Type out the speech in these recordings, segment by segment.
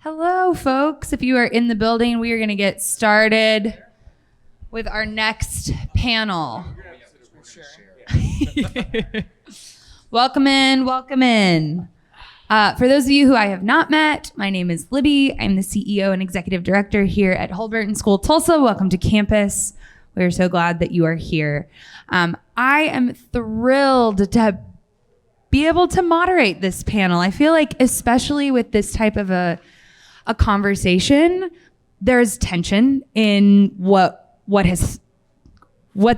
Hello, folks. If you are in the building, we are going to get started with our next panel. Welcome in, welcome in. For those of you who I have not met, my name is Libby. I'm the CEO and Executive Director here at Holberton School Tulsa. Welcome to campus. We're so glad that you are here. I am thrilled to be able to moderate this panel. I feel like, especially with this type of a conversation, there's tension in what the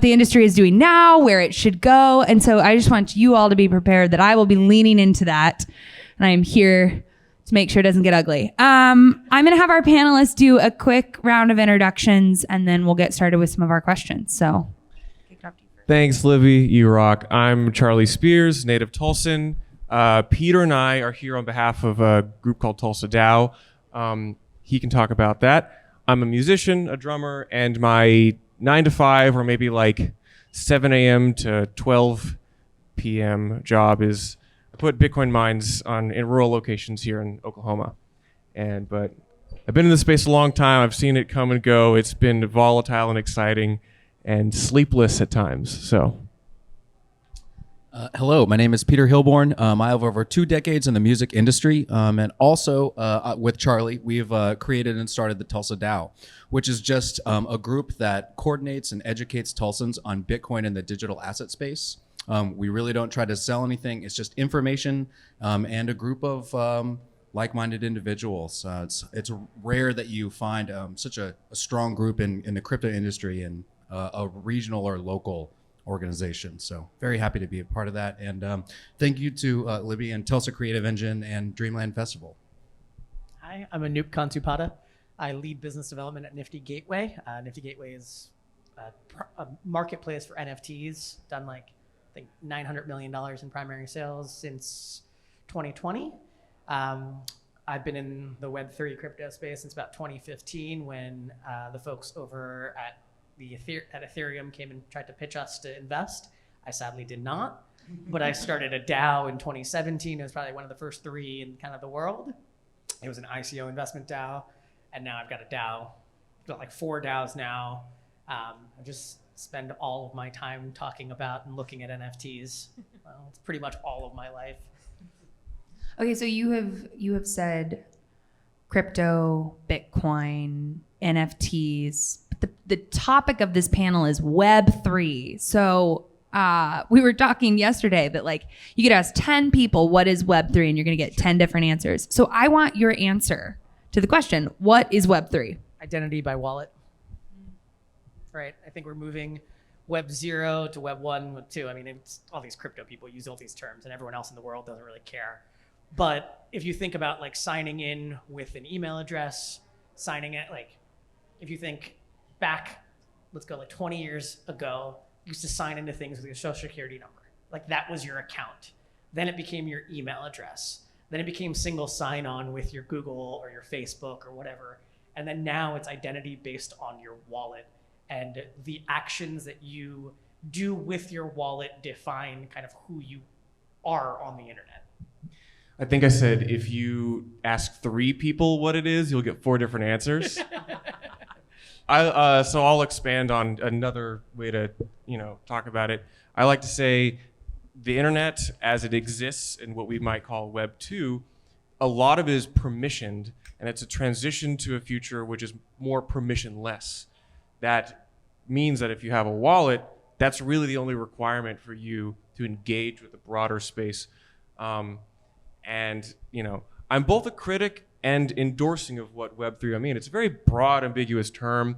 industry is doing now, where it should go. And so I just want you all to be prepared that I will be leaning into that. And I am here to make sure it doesn't get ugly. I'm going to have our panelists do a quick round of introductions, and then we'll get started with some of our questions. So kick it off to you first. Thanks, Libby. You rock. I'm Charlie Spears, native Tulsan. Peter and I are here on behalf of a group called Tulsa DAO. He can talk about that. I'm a musician, a drummer, and my 9 to 5 or maybe like 7 a.m. to 12 p.m. job is I put Bitcoin mines in rural locations here in Oklahoma. But I've been in this space a long time. I've seen it come and go. It's been volatile and exciting and sleepless at times. So. Hello, my name is Peter Hilborn. I have over 2 decades in the music industry, and also with Charlie, we've created and started the Tulsa DAO, which is just a group that coordinates and educates Tulsans on Bitcoin and the digital asset space. We really don't try to sell anything. It's just information and a group of like-minded individuals. It's rare that you find such a strong group in the crypto industry and a regional or local organization. So very happy to be a part of that. And thank you to Libby and Tulsa Creative Engine and Dreamland Festival. Hi, I'm Anoop Kantupata. I lead business development at Nifty Gateway. Nifty Gateway is a marketplace for NFTs, done like I think $900 million in primary sales since 2020. I've been in the Web3 crypto space since about 2015 when the folks over at Ethereum came and tried to pitch us to invest. I sadly did not, but I started a DAO in 2017. It was probably one of the first 3 in kind of the world. It was an ICO investment DAO, and now I've got a DAO. I've got like 4 DAOs now. I just spend all of my time talking about and looking at NFTs. Well, it's pretty much all of my life. Okay, so you have said crypto, Bitcoin, NFTs. The topic of this panel is Web3. So we were talking yesterday that like you could ask 10 people what is Web3 and you're going to get 10 different answers. So I want your answer to the question, what is Web3? Identity by wallet. Right. I think we're moving Web 0 to Web 1, Web 2. I mean, it's all these crypto people use all these terms and everyone else in the world doesn't really care. But if you think about like signing in with an email address, signing it, like if you think back, let's go like 20 years ago, you used to sign into things with your social security number. Like that was your account. Then it became your email address. Then it became single sign-on with your Google or your Facebook or whatever. And then now it's identity based on your wallet. And the actions that you do with your wallet define kind of who you are on the internet. I think I said if you ask 3 people what it is, you'll get 4 different answers. So I'll expand on another way to, talk about it. I like to say the internet as it exists in what we might call Web 2, a lot of it is permissioned, and it's a transition to a future which is more permissionless. That means that if you have a wallet, that's really the only requirement for you to engage with the broader space. I'm both a critic and endorsing of what Web3 I mean. It's a very broad, ambiguous term.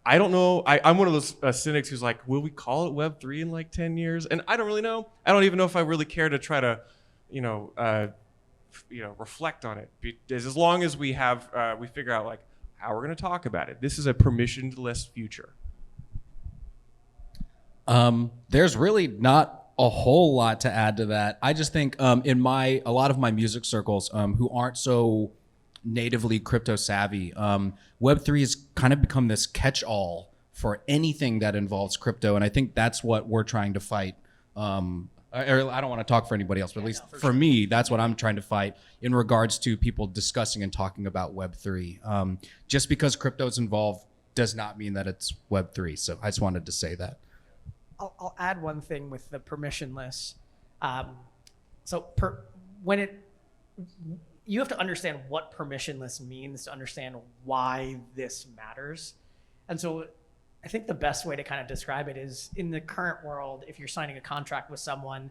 I don't know. I'm one of those cynics who's like, will we call it Web3 in like 10 years? And I don't really know. I don't even know if I really care to try to, reflect on it. Because as long as we figure out like how we're going to talk about it. This is a permissionless future. There's really not a whole lot to add to that. I just think in a lot of my music circles who aren't so natively crypto savvy, Web3 has kind of become this catch-all for anything that involves crypto. And I think that's what we're trying to fight or I don't want to talk for anybody else, but at least for me, that's what I'm trying to fight in regards to people discussing and talking about Web3. Just because crypto is involved does not mean that it's Web3. So I just wanted to say that. I'll add one thing with the permissionless. You have to understand what permissionless means to understand why this matters. And so I think the best way to kind of describe it is, in the current world, if you're signing a contract with someone,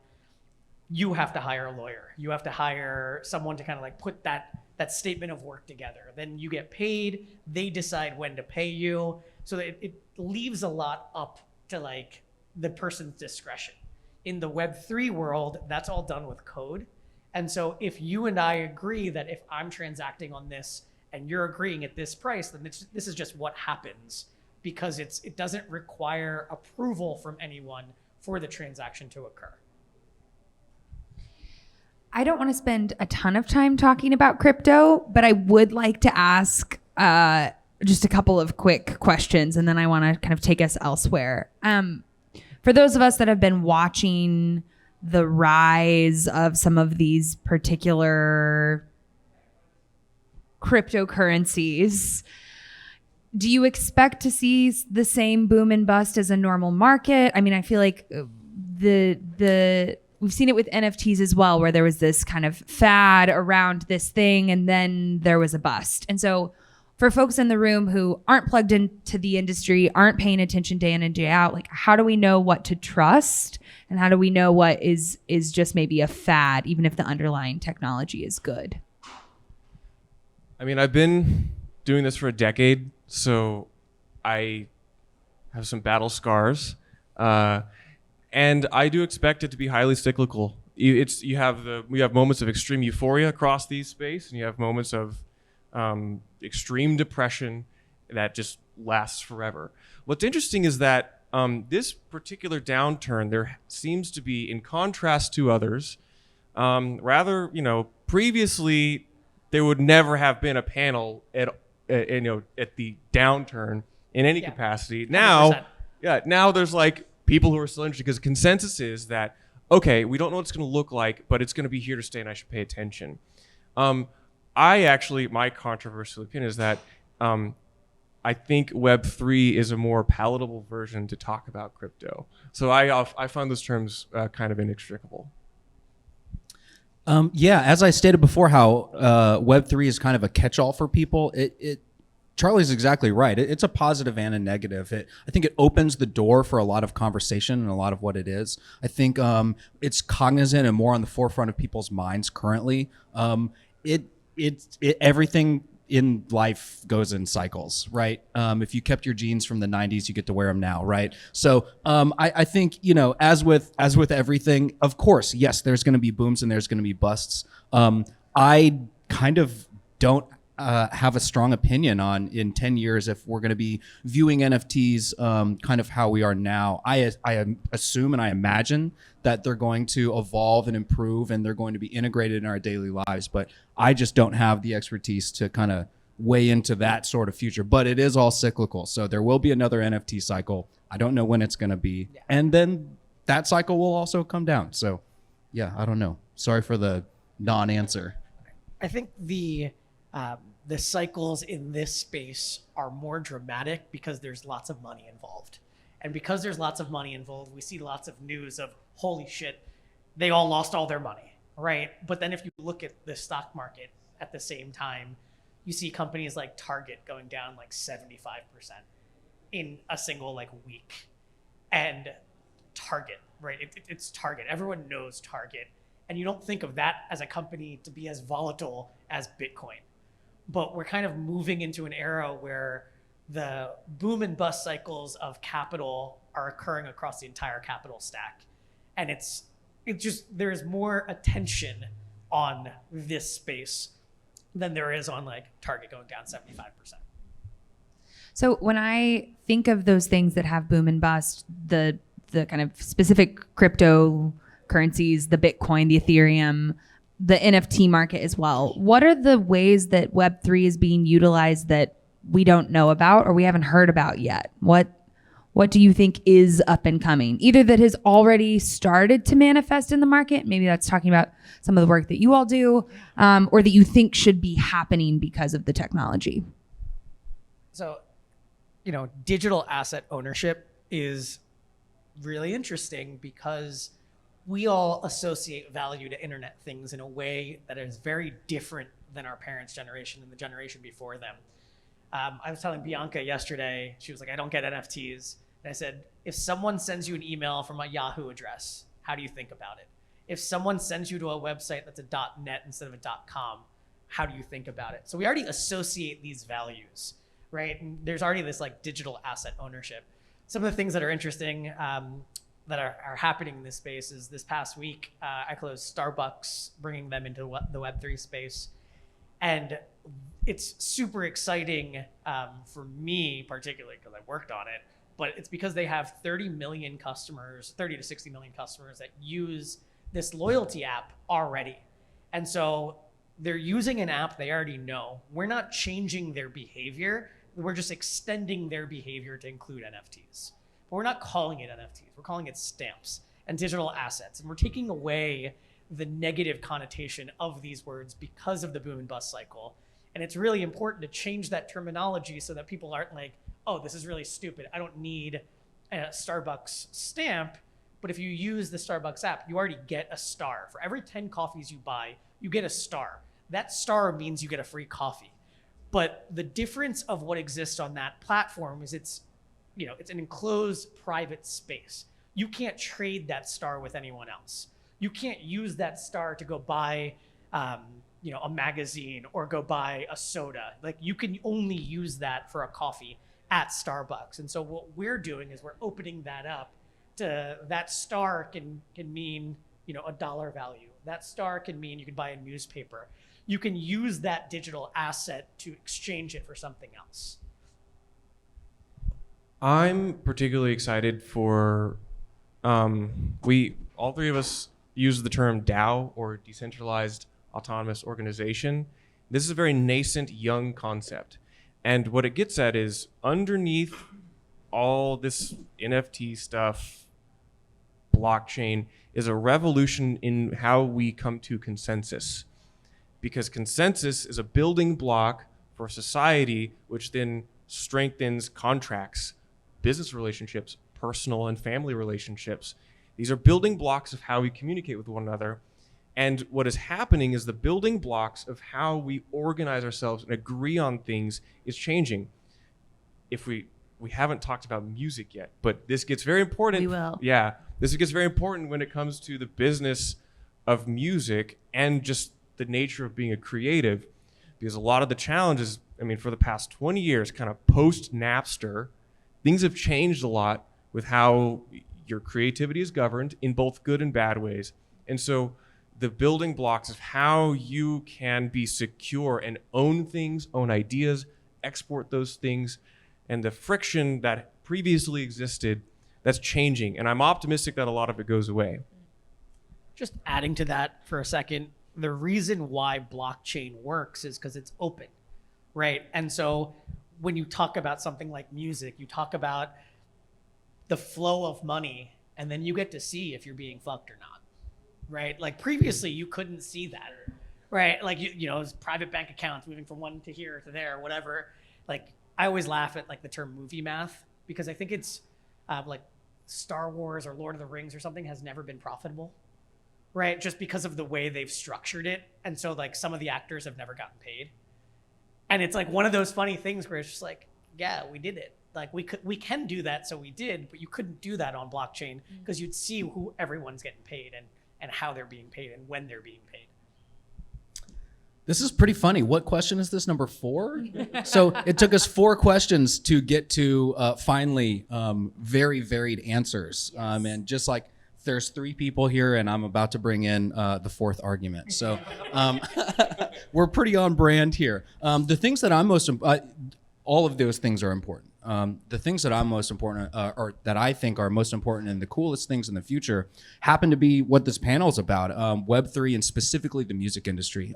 you have to hire a lawyer. You have to hire someone to kind of like put that statement of work together. Then you get paid, they decide when to pay you. So it leaves a lot up to like the person's discretion. In the Web3 world, that's all done with code. And so if you and I agree that if I'm transacting on this and you're agreeing at this price, then this is just what happens, because it doesn't require approval from anyone for the transaction to occur. I don't want to spend a ton of time talking about crypto, but I would like to ask just a couple of quick questions, and then I want to kind of take us elsewhere. For those of us that have been watching the rise of some of these particular cryptocurrencies, do you expect to see the same boom and bust as a normal market? I mean, I feel like we've seen it with NFTs as well, where there was this kind of fad around this thing and then there was a bust. And so for folks in the room who aren't plugged into the industry, aren't paying attention day in and day out, like, how do we know what to trust? And how do we know what is just maybe a fad, even if the underlying technology is good? I mean, I've been doing this for a decade, so I have some battle scars. And I do expect it to be highly cyclical. We have moments of extreme euphoria across these space, and you have moments of extreme depression that just lasts forever. What's interesting is that this particular downturn, there seems to be, in contrast to others, previously there would never have been a panel at the downturn in any capacity. 100%. Now there's like people who are still interested, because consensus is that, okay, we don't know what it's going to look like, but it's going to be here to stay and I should pay attention. My controversial opinion is that I think Web3 is a more palatable version to talk about crypto. So I find those terms kind of inextricable. As I stated before, how Web3 is kind of a catch-all for people. Charlie's exactly right. It's a positive and a negative. I think it opens the door for a lot of conversation and a lot of what it is. I think it's cognizant and more on the forefront of people's minds currently. Everything in life goes in cycles, right? If you kept your jeans from the 90s, you get to wear them now, right? So I think, as with everything, of course, yes, there's going to be booms and there's going to be busts. I kind of don't have a strong opinion on in 10 years if we're going to be viewing NFTs kind of how we are now. I assume and I imagine that they're going to evolve and improve and they're going to be integrated in our daily lives, but I just don't have the expertise to kind of weigh into that sort of future. But it is all cyclical, so there will be another NFT cycle. I don't know when it's going to be, and then that cycle will also come down. So I don't know. Sorry for the non-answer. I think the cycles in this space are more dramatic because there's lots of money involved. And because there's lots of money involved, we see lots of news of, holy shit, they all lost all their money, right? But then if you look at the stock market at the same time, you see companies like Target going down like 75% in a single week. And Target, right? It's Target. Everyone knows Target. And you don't think of that as a company to be as volatile as Bitcoin. But we're kind of moving into an era where the boom and bust cycles of capital are occurring across the entire capital stack. And it's just, there's more attention on this space than there is on Target going down 75%. So when I think of those things that have boom and bust, the kind of specific cryptocurrencies, the Bitcoin, the Ethereum, the NFT market as well, what are the ways that Web3 is being utilized that we don't know about or we haven't heard about yet? What what do you think is up and coming? Either that has already started to manifest in the market, maybe that's talking about some of the work that you all do, or that you think should be happening because of the technology. So, digital asset ownership is really interesting because we all associate value to internet things in a way that is very different than our parents' generation and the generation before them. I was telling Bianca yesterday, she was like, I don't get NFTs. And I said, if someone sends you an email from a Yahoo address, how do you think about it? If someone sends you to a website that's a .net instead of a .com, how do you think about it? So we already associate these values, right? And there's already this like digital asset ownership. Some of the things that are interesting that are happening in this space is this past week, I closed Starbucks, bringing them into the Web3 space. And it's super exciting for me particularly because I worked on it, but it's because they have 30 million customers, 30 to 60 million customers that use this loyalty app already. And so they're using an app they already know. We're not changing their behavior. We're just extending their behavior to include NFTs. But we're not calling it NFTs. We're calling it stamps and digital assets. And we're taking away the negative connotation of these words because of the boom and bust cycle. And it's really important to change that terminology so that people aren't like, oh, this is really stupid. I don't need a Starbucks stamp. But if you use the Starbucks app, you already get a star. For every 10 coffees you buy, you get a star. That star means you get a free coffee. But the difference of what exists on that platform is it's an enclosed private space. You can't trade that star with anyone else. You can't use that star to go buy a magazine or go buy a soda. Like you can only use that for a coffee at Starbucks. And so what we're doing is we're opening that up to that star can mean, a dollar value. That star can mean you can buy a newspaper. You can use that digital asset to exchange it for something else. I'm particularly excited for, all three of us use the term DAO, or decentralized autonomous organization. This is a very nascent, young concept. And what it gets at is underneath all this NFT stuff, blockchain, is a revolution in how we come to consensus. Because consensus is a building block for society, which then strengthens contracts, business relationships, personal and family relationships. These are building blocks of how we communicate with one another. And what is happening is the building blocks of how we organize ourselves and agree on things is changing. If we haven't talked about music yet, but this gets very important. We will. Yeah, this gets very important when it comes to the business of music and just the nature of being a creative, because a lot of the challenges, for the past 20 years, kind of post-Napster, things have changed a lot with how your creativity is governed in both good and bad ways. And so the building blocks of how you can be secure and own things, own ideas, export those things, and the friction that previously existed, that's changing. And I'm optimistic that a lot of it goes away. Just adding to that for a second, the reason why blockchain works is because it's open, right? And so when you talk about something like music, you talk about the flow of money, and then you get to see if you're being fucked or not, right? Like previously you couldn't see that, right? Like, it's private bank accounts moving from one to here to there, whatever. Like I always laugh at like the term movie math because I think it's like Star Wars or Lord of the Rings or something has never been profitable, right? Just because of the way they've structured it. And so like some of the actors have never gotten paid. And it's like one of those funny things where it's just like, yeah, we did it. Like we can do that, so we did, but you couldn't do that on blockchain because you'd see who everyone's getting paid and how they're being paid and when they're being paid. This is pretty funny. What question is this, number 4? So it took us 4 questions to get to finally very varied answers. And just like there's 3 people here and I'm about to bring in the 4th argument. So we're pretty on brand here. The things that I'm most, all of those things are important. The things that I'm most important, or that I think are most important and the coolest things in the future happen to be what this panel is about, Web3 and specifically the music industry.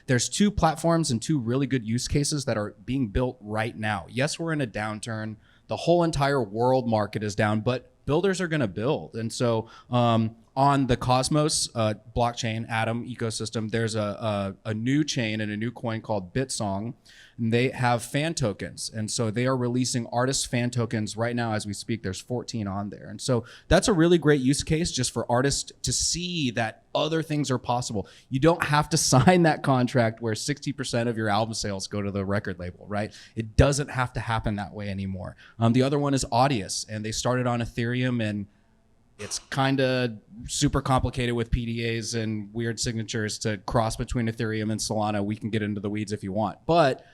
There's 2 platforms and 2 really good use cases that are being built right now. Yes, we're in a downturn. the whole entire world market is down, but builders are going to build. And so on the Cosmos blockchain Atom ecosystem, there's a new chain and a new coin called Bitsong, and they have fan tokens. And so they are releasing artist fan tokens right now as we speak. There's 14 on there. And so that's a really great use case just for artists to see that other things are possible. You don't have to sign that contract where 60% of your album sales go to the record label, right? It doesn't have to happen that way anymore. The other one is Audius, and they started on Ethereum, and it's kind of super complicated with PDAs and weird signatures to cross between Ethereum and Solana. We can get into the weeds if you want. But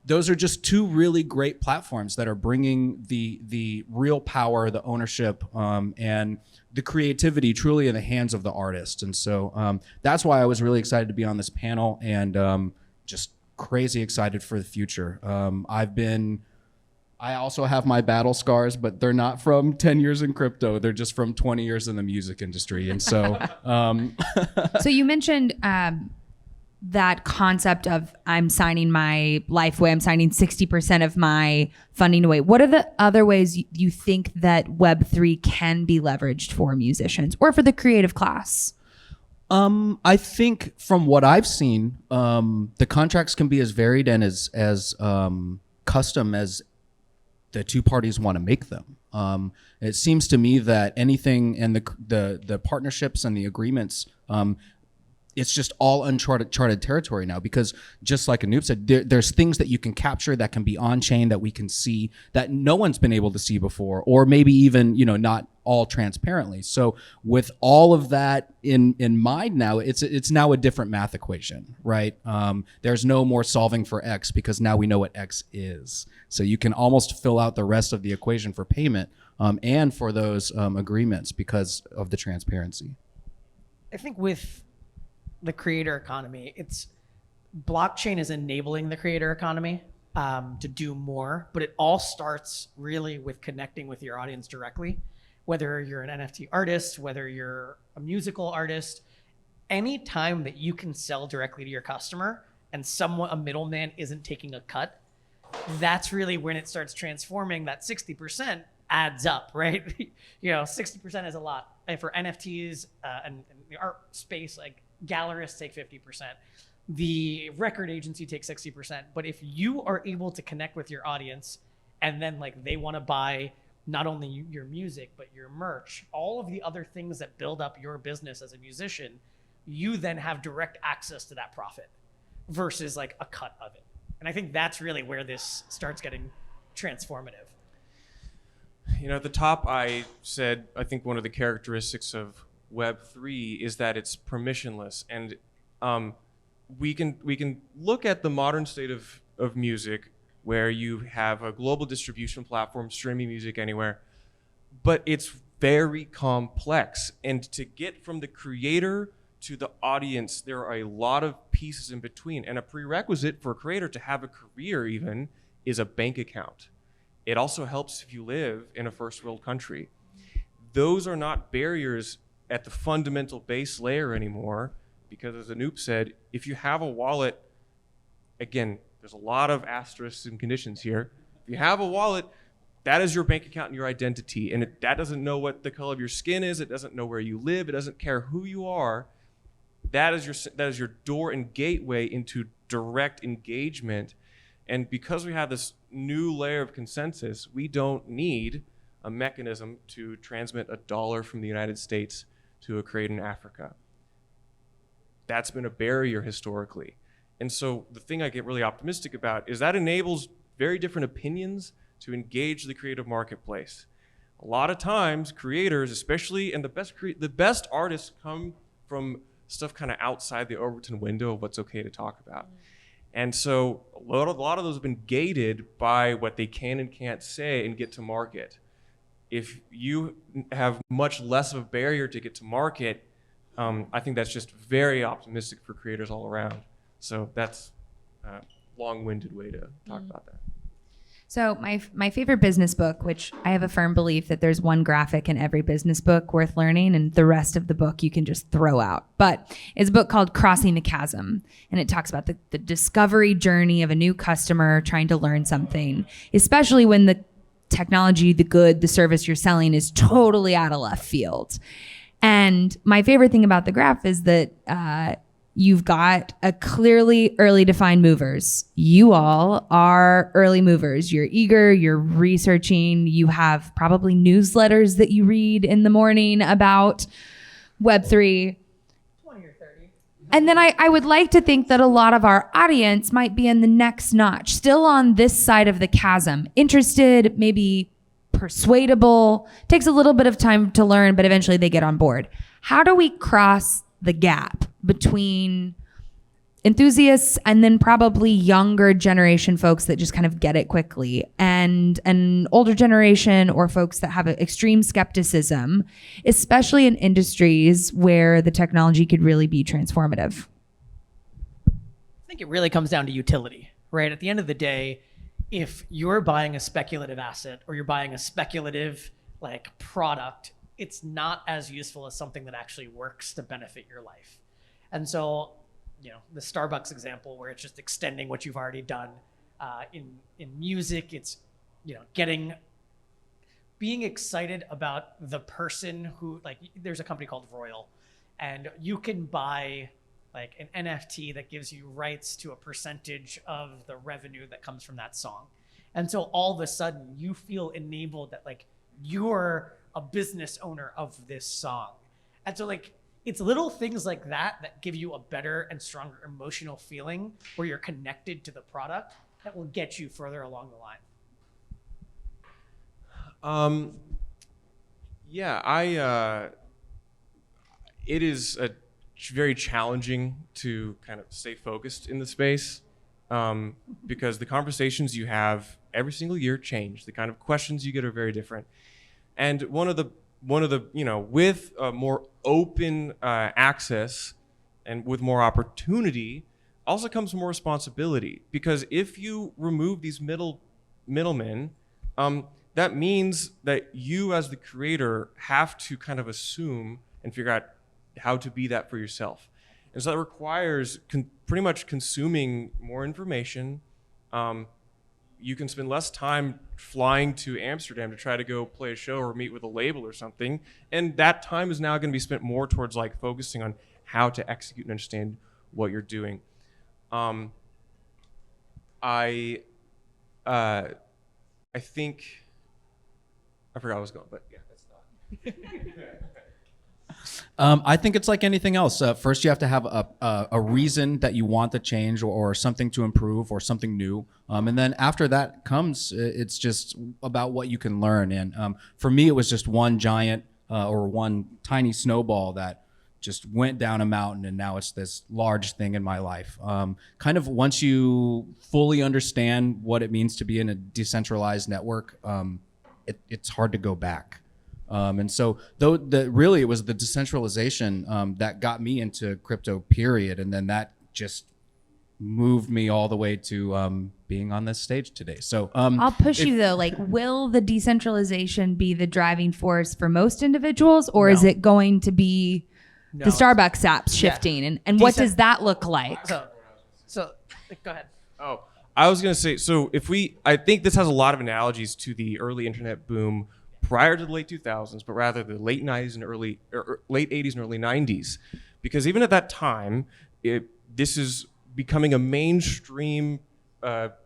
those are just two really great platforms that are bringing the real power, the ownership, and the creativity truly in the hands of the artist. And so that's why I was really excited to be on this panel, and just crazy excited for the future. I also have my battle scars, but they're not from 10 years in crypto. They're just from 20 years in the music industry. And so, So you mentioned that concept of I'm signing my life away. I'm signing 60% of my funding away. What are the other ways you think that Web3 can be leveraged for musicians or for the creative class? I think from what I've seen, the contracts can be as varied and as custom as the two parties want to make them. It seems to me that anything and the partnerships and the agreements, it's just all uncharted territory now, because just like Anoop said, there's things that you can capture that can be on chain that we can see that no one's been able to see before, or maybe even, not all transparently. So with all of that in mind now, it's now a different math equation, right? There's no more solving for X, because now we know what X is. So you can almost fill out the rest of the equation for payment and for those agreements because of the transparency. I think with the creator economy, blockchain is enabling the creator economy to do more, but it all starts really with connecting with your audience directly. Whether you're an NFT artist, whether you're a musical artist, any time that you can sell directly to your customer and a middleman isn't taking a cut, that's really when it starts transforming. That 60% adds up, right? 60% is a lot. And for NFTs and the art space, like gallerists take 50%. The record agency takes 60%. But if you are able to connect with your audience, and then they want to buy not only your music, but your merch, all of the other things that build up your business as a musician, you then have direct access to that profit versus a cut of it. And I think that's really where this starts getting transformative. At the top, I said, I think one of the characteristics of Web3 is that it's permissionless. And we can look at the modern state of music, where you have a global distribution platform streaming music anywhere, but it's very complex. And to get from the creator to the audience, there are a lot of pieces in between. And a prerequisite for a creator to have a career even is a bank account. It also helps if you live in a first world country. Those are not barriers at the fundamental base layer anymore, because as Anoop said, if you have a wallet, again, there's a lot of asterisks and conditions here. If you have a wallet, that is your bank account and your identity. And that doesn't know what the color of your skin is. It doesn't know where you live. It doesn't care who you are. That is your door and gateway into direct engagement. And because we have this new layer of consensus, we don't need a mechanism to transmit $1 from the United States to a creator in Africa. That's been a barrier historically. And so the thing I get really optimistic about is that enables very different opinions to engage the creative marketplace. A lot of times, creators, especially, and the best artists come from stuff kind of outside the Overton window of what's okay to talk about. And so a lot of those have been gated by what they can and can't say and get to market. If you have much less of a barrier to get to market, I think that's just very optimistic for creators all around. So that's a long-winded way to talk about that. So my favorite business book, which I have a firm belief that there's one graphic in every business book worth learning, and the rest of the book you can just throw out. But it's a book called Crossing the Chasm, and it talks about the discovery journey of a new customer trying to learn something, especially when technology, the good, the service you're selling is totally out of left field. And my favorite thing about the graph is that you've got a clearly early defined movers. You all are early movers. You're eager, you're researching, you have probably newsletters that you read in the morning about Web3. 20 or 30. And then I would like to think that a lot of our audience might be in the next notch, still on this side of the chasm, interested, maybe persuadable, takes a little bit of time to learn, but eventually they get on board. How do we cross the gap between enthusiasts and then probably younger generation folks that just kind of get it quickly, and an older generation or folks that have extreme skepticism, especially in industries where the technology could really be transformative? I think it really comes down to utility, right? At the end of the day, if you're buying a speculative asset or you're buying a speculative like product, it's not as useful as something that actually works to benefit your life. And so, you know, the Starbucks example where it's just extending what you've already done. In music, it's, you know, being excited about the person who, like, there's a company called Royal, and you can buy like an NFT that gives you rights to a percentage of the revenue that comes from that song. And so all of a sudden you feel enabled that like you're a business owner of this song. And so like, it's little things like that that give you a better and stronger emotional feeling where you're connected to the product that will get you further along the line. It is very challenging to kind of stay focused in the space, because the conversations you have every single year change. The kind of questions you get are very different. And one of the you know, with more open access and with more opportunity also comes more responsibility, because if you remove these middlemen, that means that you as the creator have to kind of assume and figure out how to be that for yourself. And so that requires pretty much consuming more information. You can spend less time flying to Amsterdam to try to go play a show or meet with a label or something. And that time is now going to be spent more towards like focusing on how to execute and understand what you're doing. I think, I forgot where I was going, but yeah, that's not. I think it's like anything else. First, you have to have a reason that you want the change or something to improve or something new. And then after that comes, it's just about what you can learn. And for me, it was just one giant or one tiny snowball that just went down a mountain, and now it's this large thing in my life. Kind of once you fully understand what it means to be in a decentralized network, it's hard to go back. And so really it was the decentralization that got me into crypto, period. And then that just moved me all the way to being on this stage today. So I'll push you though, like, will the decentralization be the driving force for most individuals, or is it going to be the Starbucks apps shifting? And what does that look like? So go ahead. Oh, I was going to say, so I think this has a lot of analogies to the early internet boom prior to the late 2000s, but rather the late 90s and late 80s and early 90s. Because even at that time, this is becoming a mainstream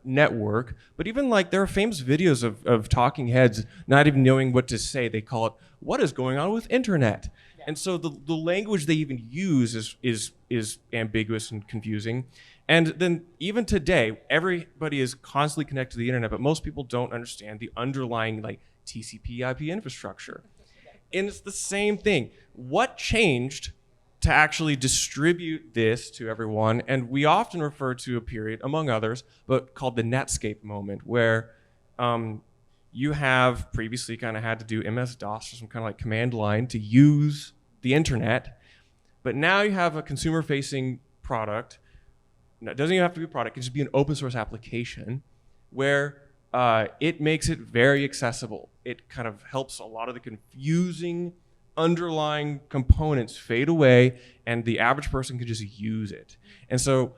network. But even like there are famous videos of talking heads not even knowing what to say. They call it, "What is going on with internet?" Yeah. And so the language they even use is ambiguous and confusing. And then even today, everybody is constantly connected to the internet, but most people don't understand the underlying like TCP/IP infrastructure. And it's the same thing. What changed to actually distribute this to everyone? And we often refer to a period, among others, but called the Netscape moment, where you have previously kind of had to do MS-DOS or some kind of like command line to use the internet. But now you have a consumer-facing product. No, it doesn't even have to be a product. It can just be an open source application where it makes it very accessible. It kind of helps a lot of the confusing underlying components fade away, and the average person can just use it. And so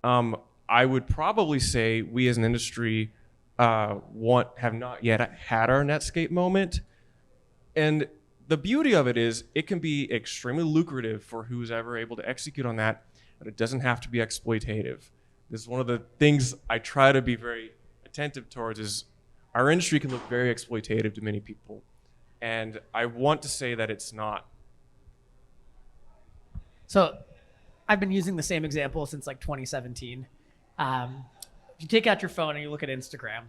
I would probably say we as an industry have not yet had our Netscape moment. And the beauty of it is it can be extremely lucrative for who's ever able to execute on that, but it doesn't have to be exploitative. This is one of the things I try to be very attentive towards is our industry can look very exploitative to many people. And I want to say that it's not. So I've been using the same example since like 2017. If you take out your phone and you look at Instagram,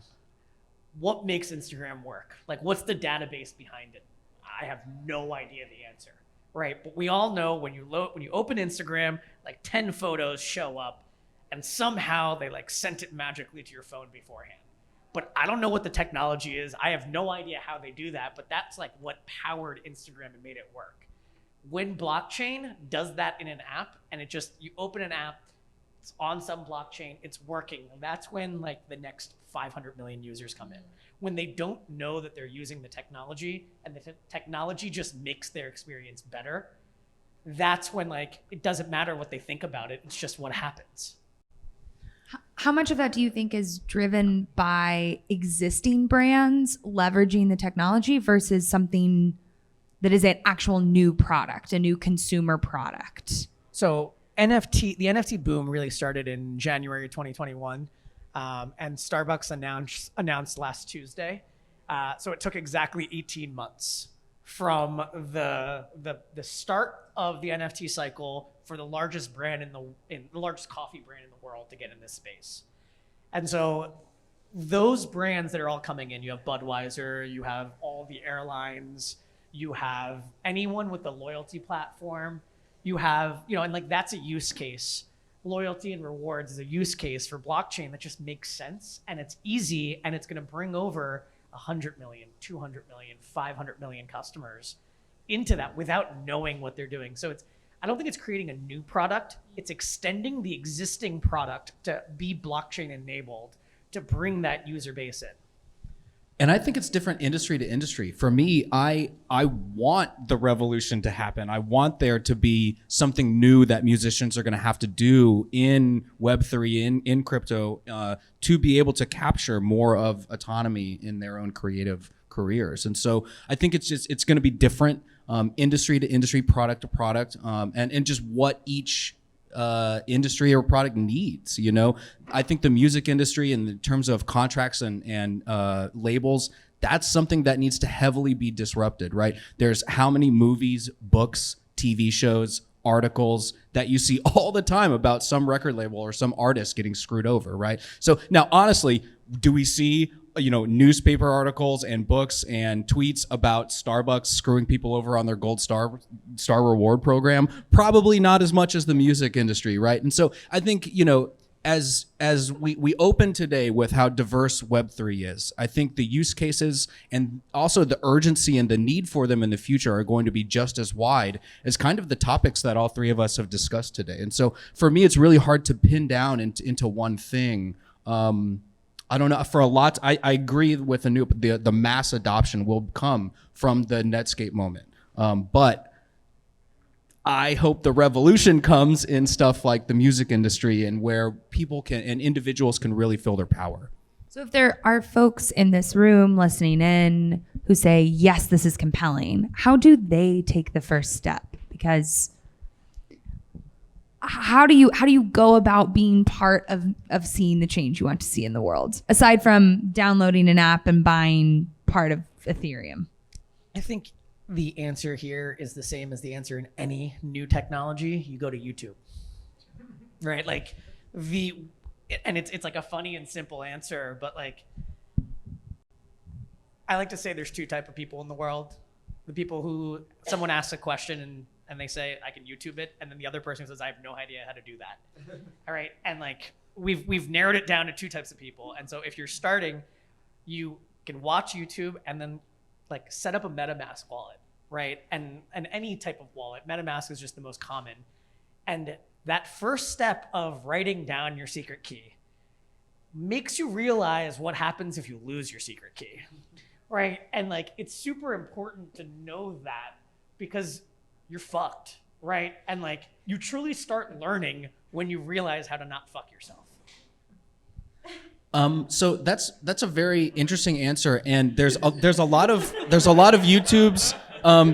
what makes Instagram work? Like, what's the database behind it? I have no idea the answer, right? But we all know when you open Instagram, like 10 photos show up, and somehow they like sent it magically to your phone beforehand. But I don't know what the technology is. I have no idea how they do that, but that's like what powered Instagram and made it work. When blockchain does that in an app, and you open an app, it's on some blockchain, it's working. That's when like the next 500 million users come in. When they don't know that they're using the technology and the technology just makes their experience better, that's when like it doesn't matter what they think about it, it's just what happens. How much of that do you think is driven by existing brands leveraging the technology versus something that is an actual new product, a new consumer product? So the NFT boom really started in January 2021, and Starbucks announced last Tuesday. So it took exactly 18 months from the start of the NFT cycle for the largest brand in the largest coffee brand in the world to get in this space. And so those brands that are all coming in, you have Budweiser, you have all the airlines, you have anyone with a loyalty platform, you have, and like that's a use case. Loyalty and rewards is a use case for blockchain that just makes sense, and it's easy, and it's going to bring over 100 million, 200 million, 500 million customers into that without knowing what they're doing. So I don't think it's creating a new product. It's extending the existing product to be blockchain enabled to bring that user base in. And I think it's different industry to industry. For me, I want the revolution to happen. I want there to be something new that musicians are going to have to do in Web3, in crypto, to be able to capture more of autonomy in their own creative careers. And so I think it's going to be different, industry to industry, product to product, and just what each industry or product needs. I think the music industry, in terms of contracts and labels, that's something that needs to heavily be disrupted, right? There's how many movies, books, TV shows, articles that you see all the time about some record label or some artist getting screwed over, right? So now, honestly, do we see newspaper articles and books and tweets about Starbucks screwing people over on their gold star reward program? Probably not as much as the music industry, right? And so I think, as we open today with how diverse Web3 is, I think the use cases and also the urgency and the need for them in the future are going to be just as wide as kind of the topics that all three of us have discussed today. And so for me, it's really hard to pin down into one thing. I don't know. For a lot, I agree with the mass adoption will come from the Netscape moment. But I hope the revolution comes in stuff like the music industry and where people and individuals can really feel their power. So if there are folks in this room listening in who say, yes, this is compelling, how do they take the first step? Because how do you go about being part of seeing the change you want to see in the world, aside from downloading an app and buying part of Ethereum? I think the answer here is the same as the answer in any new technology. You go to YouTube, right? Like it's like a funny and simple answer, but like I like to say there's two type of people in the world: the people who someone asks a question and they say, I can YouTube it. And then the other person says, I have no idea how to do that. All right. And like, we've narrowed it down to two types of people. And so if you're starting, you can watch YouTube and then like set up a MetaMask wallet, right? And any type of wallet, MetaMask is just the most common. And that first step of writing down your secret key makes you realize what happens if you lose your secret key, right? And like, it's super important to know that because you're fucked, right? And like, you truly start learning when you realize how to not fuck yourself. So that's a very interesting answer, and there's a lot of YouTubes.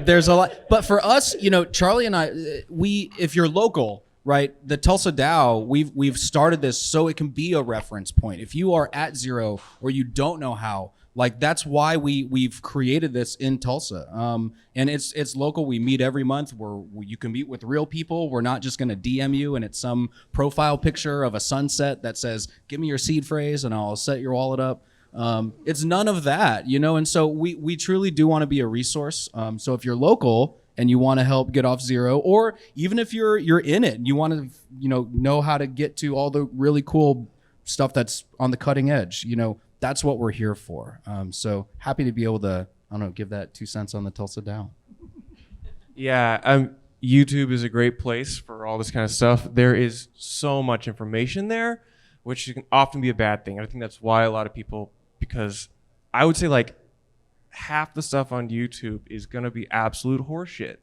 There's a lot, but for us, Charlie and I, if you're local, right, the Tulsa DAO, we've started this so it can be a reference point. If you are at zero or you don't know how, like that's why we've created this in Tulsa. And it's local. We meet every month where you can meet with real people. We're not just going to DM you and it's some profile picture of a sunset that says, give me your seed phrase and I'll set your wallet up. It's none of that, and so we truly do want to be a resource. So if you're local and you want to help get off zero, or even if you're in it and you want to, know how to get to all the really cool stuff that's on the cutting edge, that's what we're here for. So happy to be able to, give that 2 cents on the Tulsa DAO. Yeah, YouTube is a great place for all this kind of stuff. There is so much information there, which can often be a bad thing. I think that's why a lot of people, because I would say like half the stuff on YouTube is going to be absolute horseshit.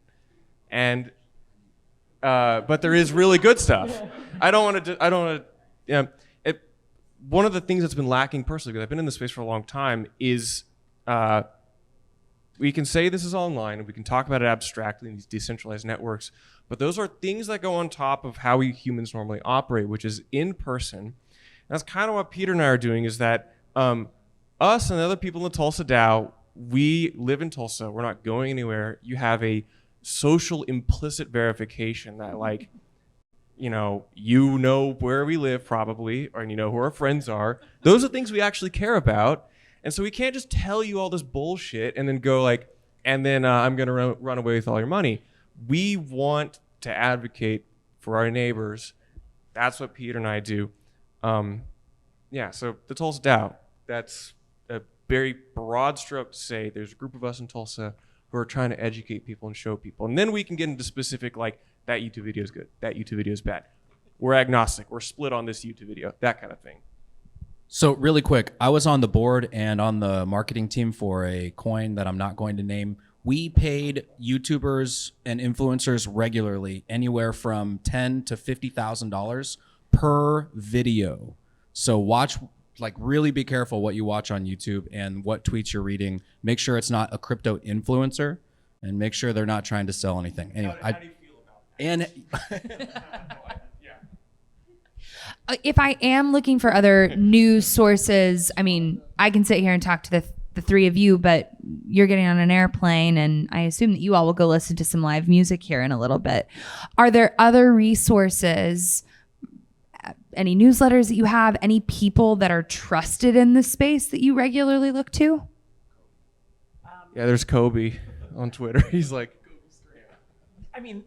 And, but there is really good stuff. One of the things that's been lacking personally, because I've been in this space for a long time, is we can say this is online and we can talk about it abstractly in these decentralized networks, but those are things that go on top of how we humans normally operate, which is in person. And that's kind of what Peter and I are doing, is that us and the other people in the Tulsa DAO, we live in Tulsa. We're not going anywhere. You have a social implicit verification that like, you know where we live probably, or you know who our friends are. Those are things we actually care about. And so we can't just tell you all this bullshit and then go like, and then I'm going to run away with all your money. We want to advocate for our neighbors. That's what Peter and I do. So the Tulsa DAO, that's a very broad stroke to say there's a group of us in Tulsa who are trying to educate people and show people. And then we can get into specific, like, that YouTube video is good, that YouTube video is bad. We're agnostic, we're split on this YouTube video, that kind of thing. So really quick, I was on the board and on the marketing team for a coin that I'm not going to name. We paid YouTubers and influencers regularly anywhere from $10,000 to $50,000 per video. So really be careful what you watch on YouTube and what tweets you're reading. Make sure it's not a crypto influencer, and make sure they're not trying to sell anything. Anyway, how do you feel about that? If I am looking for other news sources, I mean, I can sit here and talk to the three of you, but you're getting on an airplane, and I assume that you all will go listen to some live music here in a little bit. Are there other resources, any newsletters that you have, any people that are trusted in this space that you regularly look to? Yeah, there's Kobe on Twitter. He's like, I mean,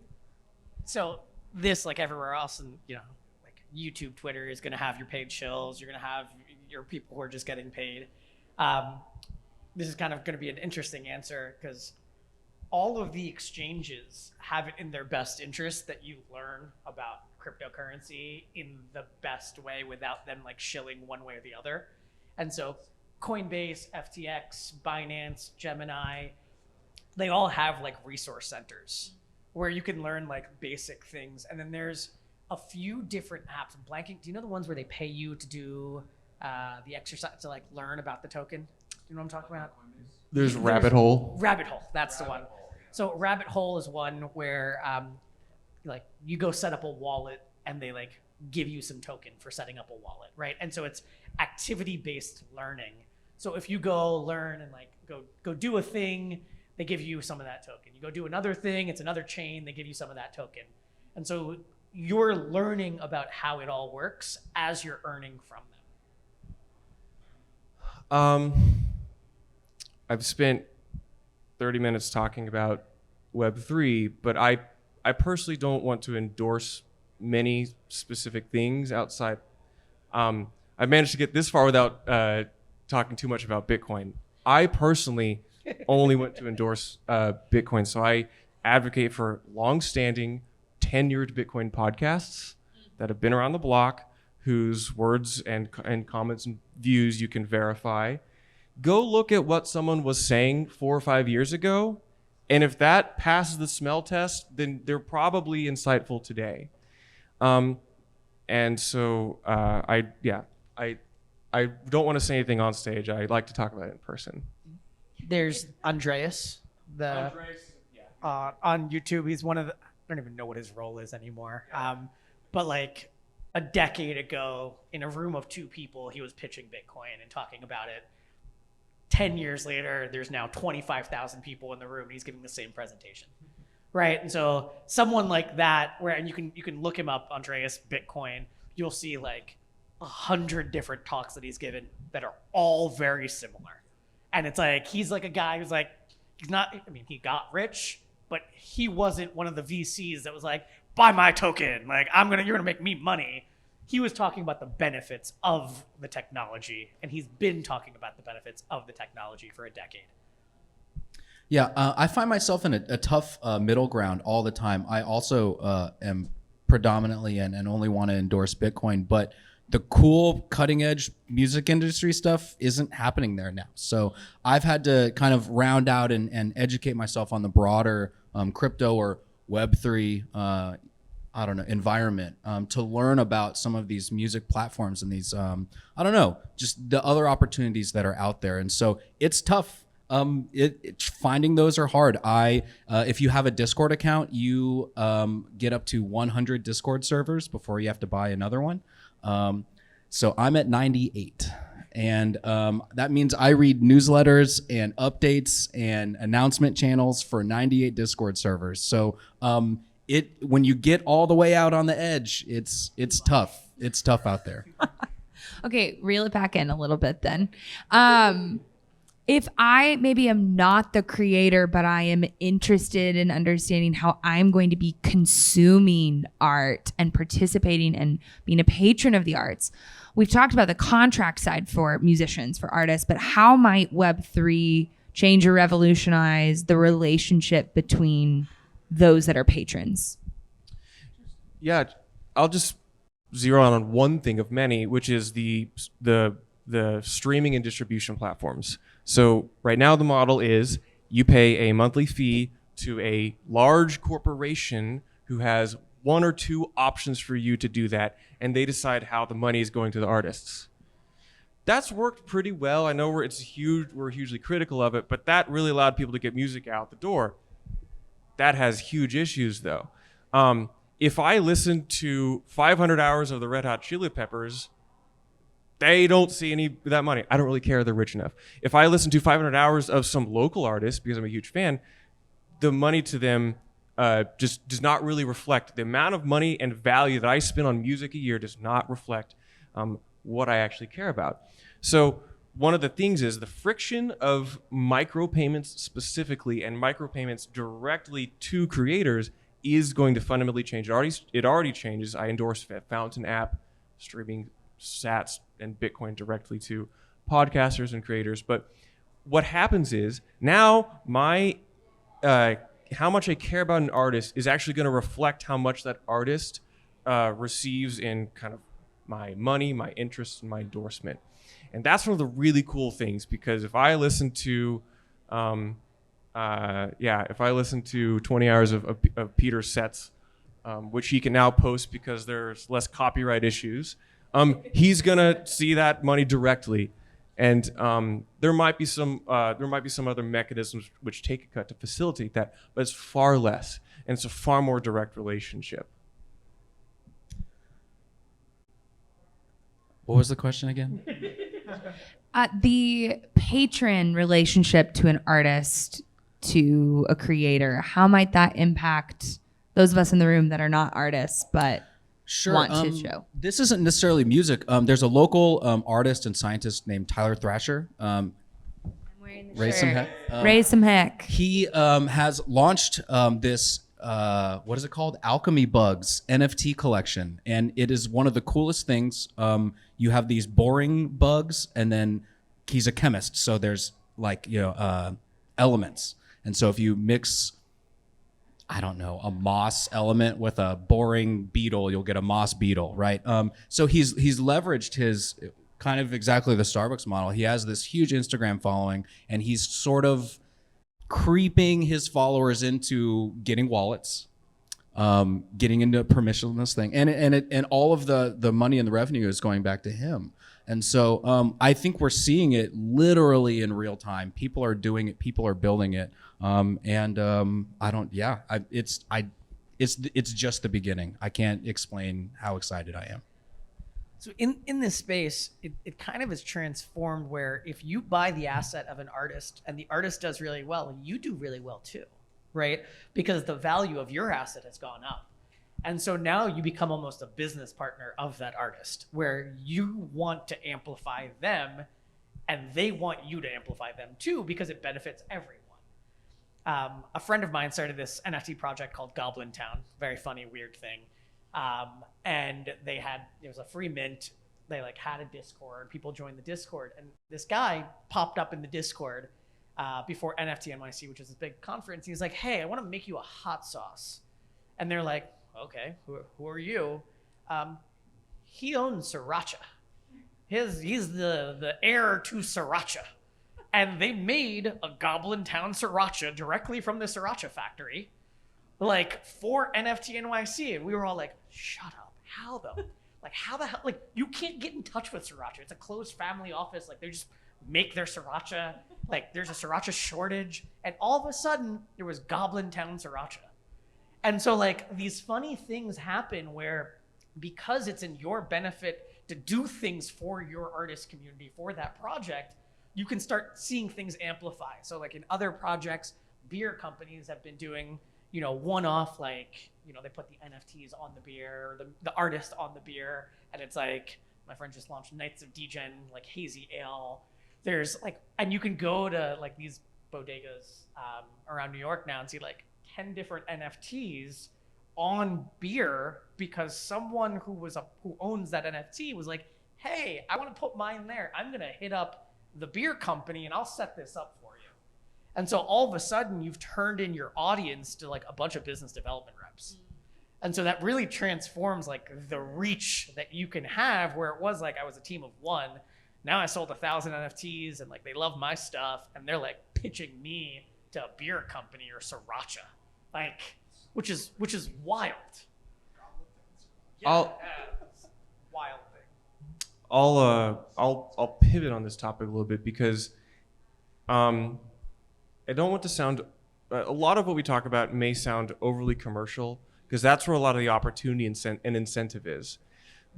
so this, like everywhere else, and like YouTube, Twitter is going to have your paid shills. You're going to have your people who are just getting paid. This is kind of going to be an interesting answer because all of the exchanges have it in their best interest that you learn about cryptocurrency in the best way without them like shilling one way or the other. And so Coinbase, FTX, Binance, Gemini, they all have like resource centers where you can learn like basic things. And then there's a few different apps. I'm blanking. Do you know the ones where they pay you to do the exercise to like learn about the token? Do you know what I'm talking about? there's Rabbit Hole. Rabbit Hole, that's the one. So Rabbit Hole is one where like you go set up a wallet and they like give you some token for setting up a wallet, right? And so it's activity-based learning. So if you go learn and like go do a thing, they give you some of that token. You go do another thing, it's another chain, they give you some of that token. And so you're learning about how it all works as you're earning from them. I've spent 30 minutes talking about Web3, but I personally don't want to endorse many specific things outside. I've managed to get this far without talking too much about Bitcoin. I personally only want to endorse Bitcoin, so I advocate for long-standing, tenured Bitcoin podcasts that have been around the block, whose words and comments and views you can verify. Go look at what someone was saying 4 or 5 years ago, and if that passes the smell test, then they're probably insightful today. And so I I don't want to say anything on stage. I like to talk about it in person. There's Andreas, on YouTube. He's one of the, I don't even know what his role is anymore. But like a decade ago, in a room of 2 people, he was pitching Bitcoin and talking about it. 10 years later, there's now 25,000 people in the room, and he's giving the same presentation, right? And so someone like that, and you can look him up, Andreas Bitcoin, you'll see like 100 different talks that he's given that are all very similar. And it's like, he's like a guy who's like, he's not, I mean, he got rich, but he wasn't one of the VCs that was like, buy my token, like you're gonna make me money. He was talking about the benefits of the technology, and he's been talking about the benefits of the technology for a decade. Yeah, I find myself in a tough middle ground all the time. I also am predominantly and only want to endorse Bitcoin, but the cool cutting edge music industry stuff isn't happening there now. So I've had to kind of round out and educate myself on the broader crypto or Web3 environment to learn about some of these music platforms and these just the other opportunities that are out there. And so it's tough. Finding those are hard. If you have a Discord account, you get up to 100 Discord servers before you have to buy another one. So I'm at 98. And that means I read newsletters and updates and announcement channels for 98 Discord servers. So when you get all the way out on the edge, it's tough. It's tough out there. Okay, reel it back in a little bit then. If I maybe am not the creator, but I am interested in understanding how I'm going to be consuming art and participating and being a patron of the arts. We've talked about the contract side for musicians, for artists, but how might Web3 change or revolutionize the relationship between those that are patrons? Yeah, I'll just zero in on one thing of many, which is the streaming and distribution platforms. So right now the model is you pay a monthly fee to a large corporation who has 1 or 2 options for you to do that, and they decide how the money is going to the artists. That's worked pretty well. I know we're hugely critical of it, but that really allowed people to get music out the door. That has huge issues though. If I listen to 500 hours of the Red Hot Chili Peppers, they don't see any of that money. I don't really care, they're rich enough. If I listen to 500 hours of some local artist, because I'm a huge fan, the money to them just does not really reflect the amount of money and value that I spend on music a year does not reflect what I actually care about. So one of the things is the friction of micropayments specifically and micropayments directly to creators is going to fundamentally change. It already changes. I endorse Fountain app, streaming sats and Bitcoin directly to podcasters and creators. But what happens is now how much I care about an artist is actually going to reflect how much that artist receives in kind of my money, my interest, and my endorsement. And that's one of the really cool things, because if I listen to 20 hours of Peter's sets, which he can now post because there's less copyright issues, he's gonna see that money directly. And there might be some other mechanisms which take a cut to facilitate that, but it's far less, and it's a far more direct relationship. What was the question again? The patron relationship to an artist, to a creator, how might that impact those of us in the room that are not artists but want to show? This isn't necessarily music. There's a local artist and scientist named Tyler Thrasher. Raise some heck. Raise some heck. He has launched this, what is it called? Alchemy Bugs NFT collection. And it is one of the coolest things. You have these boring bugs, and then he's a chemist. So there's elements. And so if you mix, I don't know, a moss element with a boring beetle, you'll get a moss beetle, right? So he's leveraged his kind of exactly the Starbucks model. He has this huge Instagram following, and he's sort of creeping his followers into getting wallets, getting into a permissionless thing, and all of the money and the revenue is going back to him. And so I think we're seeing it literally in real time. People are doing it. People are building it. It's just the beginning. I can't explain how excited I am. So in this space, it kind of is transformed where if you buy the asset of an artist and the artist does really well, you do really well too, right? Because the value of your asset has gone up. And so now you become almost a business partner of that artist where you want to amplify them and they want you to amplify them too because it benefits everyone. A friend of mine started this NFT project called Goblin Town. Very funny, weird thing. And it was a free mint. They like had a Discord. People joined the Discord. And this guy popped up in the Discord before NFT NYC, which is this big conference. He's like, hey, I want to make you a hot sauce. And they're like, okay, who are you? He owns Sriracha. He's the heir to Sriracha. And they made a Goblin Town Sriracha directly from the Sriracha factory, like for NFT NYC. And we were all like, shut up. How though? Like, how the hell? Like, you can't get in touch with Sriracha. It's a closed family office. Like, they just make their Sriracha. Like, there's a Sriracha shortage. And all of a sudden, there was Goblin Town Sriracha. And so, like, these funny things happen where because it's in your benefit to do things for your artist community, for that project, you can start seeing things amplify. So, like, in other projects, beer companies have been doing, one-off, like, they put the NFTs on the beer, or the artist on the beer, and it's like, my friend just launched Knights of Degen, like, hazy ale. There's, like, and you can go to, like, these bodegas around New York now and see, like, 10 different NFTs on beer because someone who owns that NFT was like, hey, I want to put mine there. I'm going to hit up the beer company and I'll set this up for you. And so all of a sudden you've turned in your audience to like a bunch of business development reps. And so that really transforms like the reach that you can have, where it was like I was a team of one. Now I sold 1,000 NFTs and like they love my stuff and they're like pitching me to a beer company or Sriracha. Like, which is wild. Yeah, it's a wild thing. I'll pivot on this topic a little bit because I don't want to sound a lot of what we talk about may sound overly commercial because that's where a lot of the opportunity and incentive is.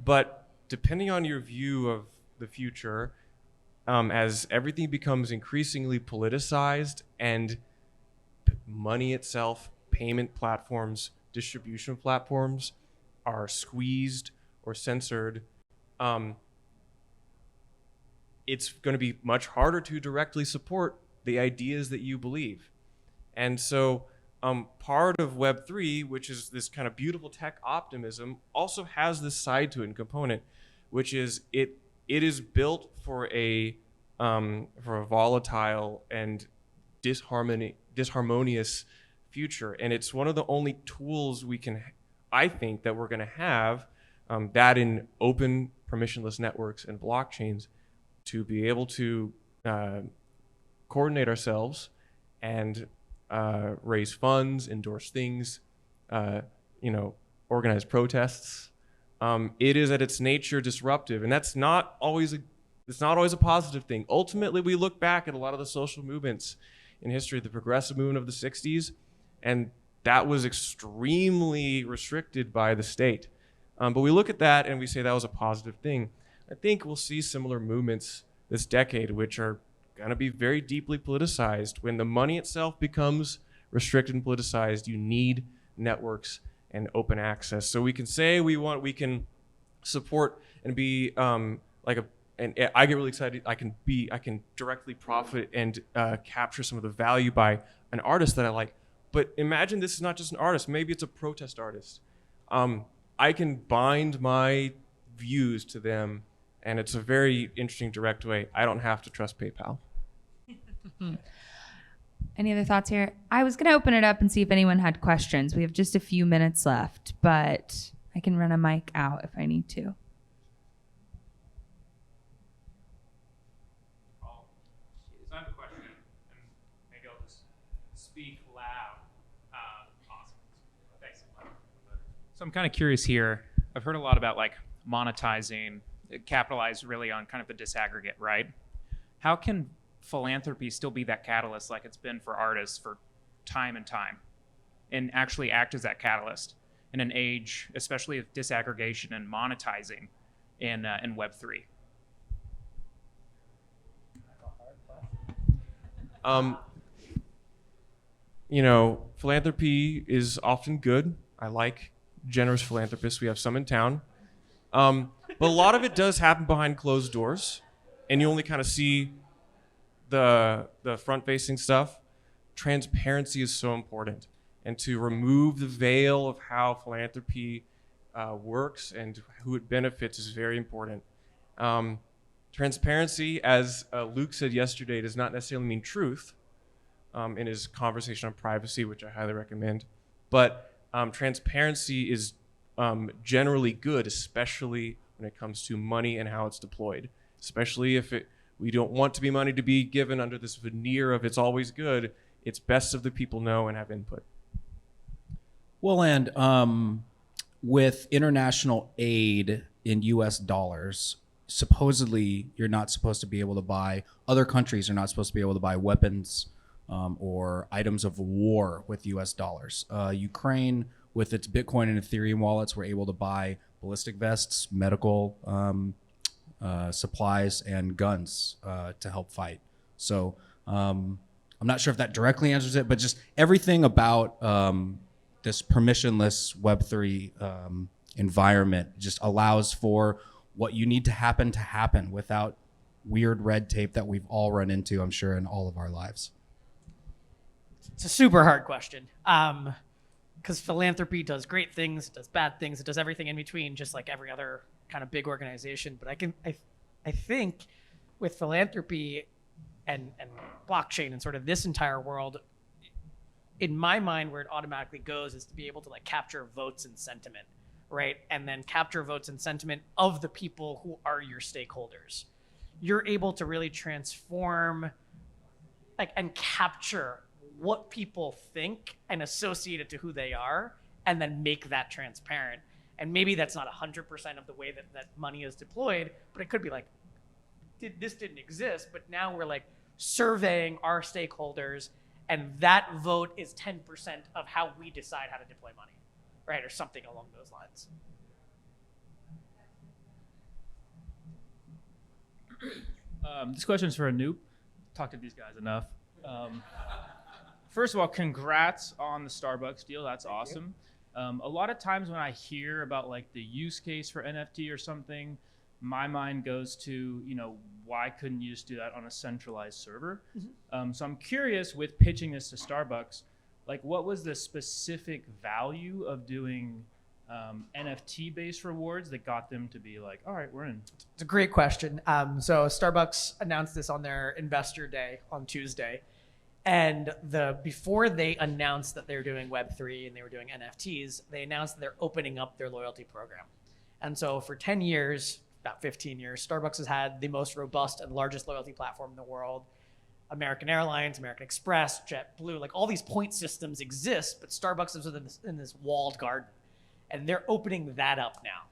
But depending on your view of the future, as everything becomes increasingly politicized and money itself, payment platforms, distribution platforms are squeezed or censored, it's going to be much harder to directly support the ideas that you believe. And so part of Web3, which is this kind of beautiful tech optimism, also has this side to it and component, which is it is built for a volatile and disharmonious future. And it's one of the only tools I think that we're going to have that in open permissionless networks and blockchains to be able to coordinate ourselves and raise funds, endorse things, organize protests. It is at its nature disruptive, and it's not always a positive thing. Ultimately, we look back at a lot of the social movements in history, the progressive movement of the 60s, and that was extremely restricted by the state. But we look at that and we say that was a positive thing. I think we'll see similar movements this decade, which are going to be very deeply politicized. When the money itself becomes restricted and politicized, you need networks and open access. So we can say we can support and be and I get really excited. I can directly profit and capture some of the value by an artist that I like. But imagine this is not just an artist. Maybe it's a protest artist. I can bind my views to them, and it's a very interesting direct way. I don't have to trust PayPal. Any other thoughts here? I was going to open it up and see if anyone had questions. We have just a few minutes left, but I can run a mic out if I need to. So I have a question, and maybe I'll just speak loud. Awesome. Thanks. So I'm kind of curious here. I've heard a lot about like monetizing capitalize really on kind of the disaggregate, right? How can philanthropy still be that catalyst like it's been for artists for time and time, and actually act as that catalyst in an age, especially of disaggregation and monetizing in Web3? Philanthropy is often good. I like generous philanthropists. We have some in town. But a lot of it does happen behind closed doors, and you only kind of see the front-facing stuff. Transparency is so important, and to remove the veil of how philanthropy works and who it benefits is very important. Transparency, as Luke said yesterday, does not necessarily mean truth in his conversation on privacy, which I highly recommend. But transparency is generally good, especially when it comes to money and how it's deployed, especially if we don't want to be money to be given under this veneer of it's always good. It's best if the people know and have input. Well, and with international aid in US dollars, supposedly you're not supposed to be able to buy, other countries are not supposed to be able to buy weapons or items of war with US dollars. Ukraine, with its Bitcoin and Ethereum wallets, were able to buy ballistic vests, medical supplies, and guns to help fight. So I'm not sure if that directly answers it, but just everything about this permissionless Web3 environment just allows for what you need to happen without weird red tape that we've all run into, I'm sure, in all of our lives. It's a super hard question. Because philanthropy does great things, it does bad things, it does everything in between, just like every other kind of big organization. But I think with philanthropy and blockchain and sort of this entire world, in my mind, where it automatically goes is to be able to like capture votes and sentiment, right? And then capture votes and sentiment of the people who are your stakeholders. You're able to really transform and capture what people think and associate it to who they are, and then make that transparent. And maybe that's not 100% of the way that money is deployed, but it could be like, this didn't exist, but now we're like surveying our stakeholders, and that vote is 10% of how we decide how to deploy money, right? Or something along those lines. This question's for Anoop. Talked to these guys enough. First of all, congrats on the Starbucks deal. That's awesome. A lot of times when I hear about like the use case for NFT or something, my mind goes to, why couldn't you just do that on a centralized server? Mm-hmm. So I'm curious, with pitching this to Starbucks, like what was the specific value of doing NFT-based rewards that got them to be like, all right, we're in? It's a great question. So Starbucks announced this on their investor day on Tuesday. And before they announced that they were doing Web3 and they were doing NFTs, they announced that they're opening up their loyalty program. And so for 10 years, about 15 years, Starbucks has had the most robust and largest loyalty platform in the world. American Airlines, American Express, JetBlue, like all these point systems exist, but Starbucks is in this walled garden. And they're opening that up now.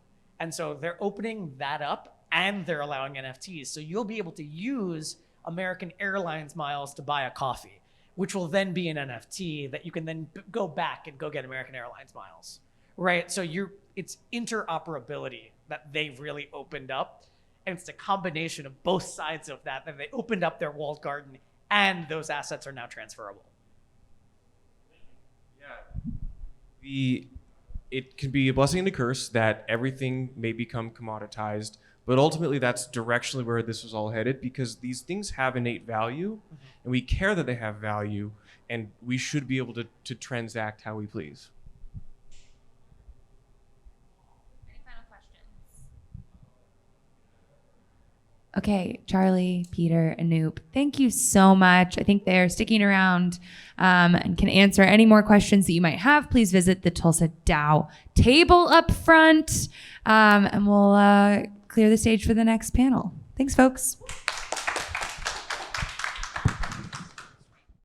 And so they're opening that up and they're allowing NFTs. So you'll be able to use American Airlines miles to buy a coffee, which will then be an NFT that you can then go back and go get American Airlines miles, right? So it's interoperability that they've really opened up. And it's a combination of both sides of that they opened up their walled garden and those assets are now transferable. Yeah. It can be a blessing and a curse that everything may become commoditized, but ultimately that's directionally where this was all headed, because these things have innate value, and we care that they have value, and we should be able to transact how we please. Any final questions? Okay, Charlie, Peter, Anoop, thank you so much. I think they're sticking around and can answer any more questions that you might have. Please visit the Tulsa DAO table up front, and we'll clear the stage for the next panel. Thanks, folks.